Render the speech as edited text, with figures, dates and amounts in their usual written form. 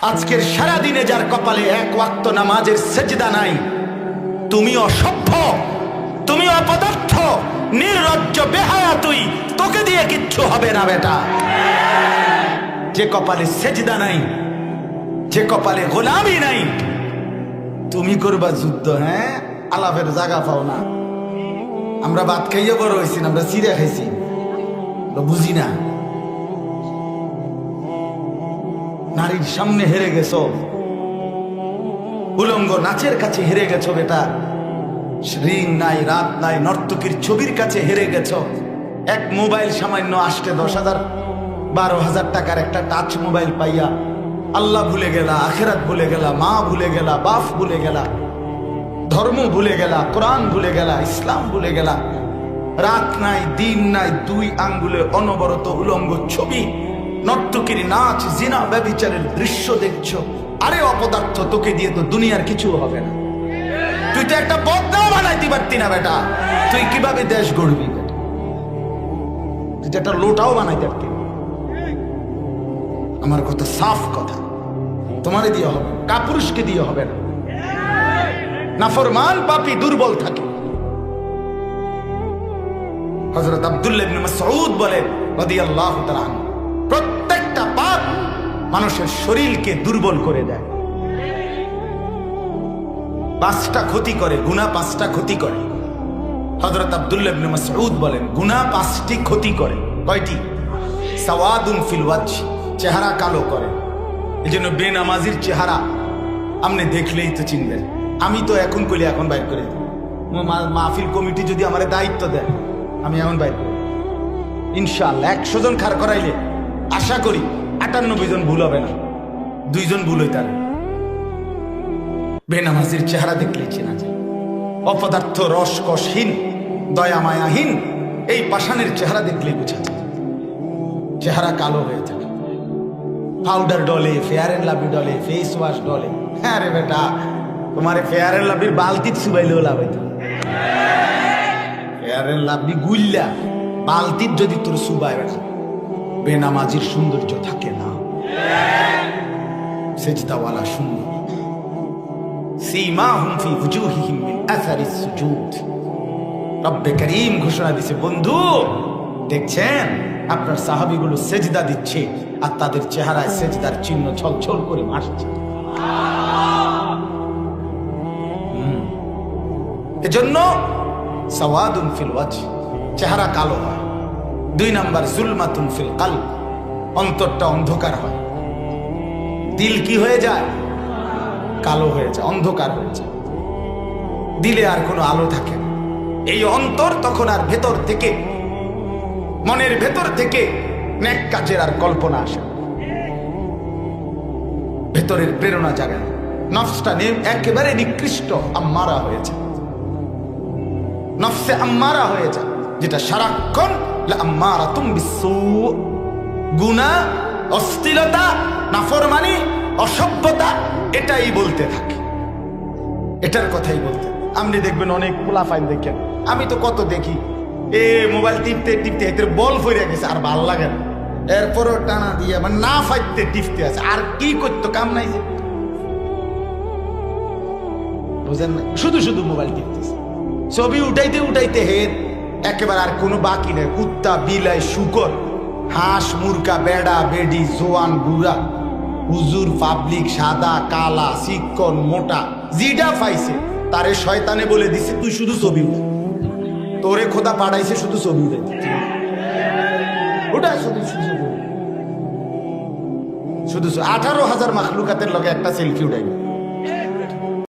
আজকের সারা দিনে যার কপালে এক ওয়াক্ত নামাজের সেজদা নাই, তুমি অসভ্য, তুমি অপদার্থ, নির্লজ্জ, বেহায়া, তোকে দিয়ে কিচ্ছু হবে না বেটা। যে কপালে সেজদা নাই, যে কপালে গোলামি নাই, তুমি করবা যুদ্ধ? হ্যাঁ, আলাপের জায়গা পাও না। আমরা ভাত খাইয়ে বড় হয়েছি না, আমরা চিড়ে খাইছি, বুঝি না। নারীর সামনে হেরে গেছো, উলঙ্গ নাচের কাছে হেরে গেছো বেটা। রিং নাই, রাত নাই, নর্তকীর ছবির কাছে হেরে গেছো। এক মোবাইল সামান্য আসতে 10,000 12,000 টাকার একটা টাচ মোবাইল পাইয়া আল্লাহ ভুলে গেলা, আখেরাত ভুলে গেলা, মা ভুলে গেলা, বাপ ভুলে গেলা, ধর্ম ভুলে গেলা, কোরআন ভুলে গেলা, ইসলাম ভুলে গেলা। রাত নাই, দিন নাই, 2 আঙ্গুলে অনবরত উলঙ্গ ছবি, নর্তকীর নাচ, জিনা, ব্যভিচারের দৃশ্য দেখছো। আরে অপদার্থ, তোকে দিয়ে তো দুনিয়ার কিছু হবে না। তুই তো একটা বদনাও বানাইতে পারতি না বেটা। তুই কিভাবে দেশ গড়বি? তুই তো একটা লোটাও বানাইতে পারতি। আমার কথা সাফ কথা, তোমারে দিয়ে হবে, কাপুরুষকে দিয়ে হবে না। নাফরমান, পাপী, দুর্বল থাকে। হযরত আব্দুল্লাহ ইবনে মাসউদ বলেন রাদিয়াল্লাহু তাআলা আনহু, প্রত্যেকটা পাপ মানুষের শরীরকে দুর্বল করে দেয়। 5টা ক্ষতি করে, গুনাহ 5টা ক্ষতি করে। হযরত আব্দুল্লাহ ইবনে মাসউদ বলেন, গুনাহ 5টি ক্ষতি করে। কয়টি? সাওয়াদুন ফিল ওয়াজহ, চেহারা কালো করে। এজন্য বেনামাজির চেহারা আপনি দেখলেই তো চিনবেন। আমি তো এখন কইলে এখন বাইর করে দিই। মাহফিল কমিটি যদি আমার দায়িত্ব দেয়, আমি এখন বাইর করি ইনশাআল্লাহ। 100 জন খাড় করাইলে আশা করি 98 জন ভুল হবে না, 2 জন ভুল হইতে পারে। বেনামাজির চেহারা দেখলেই চেনা যায়। অপদার্থ, রসকসহীন, দয়া মায়াহীন এই পাষাণের চেহারা দেখলেই বোঝা যায়। চেহারা কালো হয়ে থাকে, powder Dole, fair and lovely Dole, face wash ডলে। হ্যাঁ রে বেটা, তোমার ফেয়ার এন্ড লাভলির বালতিত সুবাইলেও লাভ হইতো। ফেয়ার এন্ড লাভলি গুইল্লা বালতির যদি তোর সুবাই বেটা, বেনামাজির সৌন্দর্য থাকে না। সেজদাওয়ালা সুন্দর। সীমাহুম ফি ওজুহিহিম মিন আসারিস সুজুদ। রব্বে করিম ঘোষণা দিছে, বন্ধু দেখছেন আপনার সাহাবীগুলো সেজদা দিচ্ছে আর তাদের চেহারায় সেজদার চিহ্ন ছলছল করে ভাসছে। এজন্য সাওয়াদুন ফিল ওয়াজহ, চেহারা কালো হয়। 2 নাম্বার জুলমাতুন ফিল কলব, অন্তরটা অন্ধকার হয়। দিল কি হয়ে যায়? কালো হয়ে যায়, অন্ধকার হয়ে যায়। দিলে আর কোনো আলো থাকে না। এই অন্তর তখন আর ভেতর থেকে, মনের ভেতর থেকে নেক কাজের আর কল্পনা আসে, ভেতরের প্রেরণা জাগায়। নফসটা একেবারে নিকৃষ্ট আম্মারা হয়েছে, নফসে আম্মারা হয়ে যায়, যেটা সারাক্ষণ লাআম্মারাতুম বিসসু, গুনাহ, অশ্লীলতা, নাফরমানি, অসভ্যতা এটাই বলতে থাকে, এটার কথাই বলতে। আপনি দেখবেন অনেক পোলাফাইন দেখেন, আমি তো কত দেখি, মোবাইল টিপতে টিপতে এদের বল ফিরে গেছে আর ভাল লাগে না, এরপরও টানা দিয়ে মানে না ফাইতে টিপতে আছে। আর কি করতো, কাম নাই যে, বুঝেন না? শুধু শুধু মোবাইল টিপতেছে, ছবি উঠাইতে উঠাইতে হেদ একেবারে আর কোনো বাকি নেই। কুত্তা, বিলাই, শুকর, হাঁস, মুরগা, বেড়া, বেডি, জোয়ান, বুড়া, হুজুর, পাবলিক, সাদা, কালা, চিকন, মোটা, জিডা পাইছে তারে শয়তানে বলে দিছে তুই শুধু ছবি উঠা। তোরে খোদা পাঠাইছে শুধু ছবি উঠাইতে, ওটা শুধু শুধু 18,000 মাখলুকাতের লগে একটা সেলফি উঠাইবে।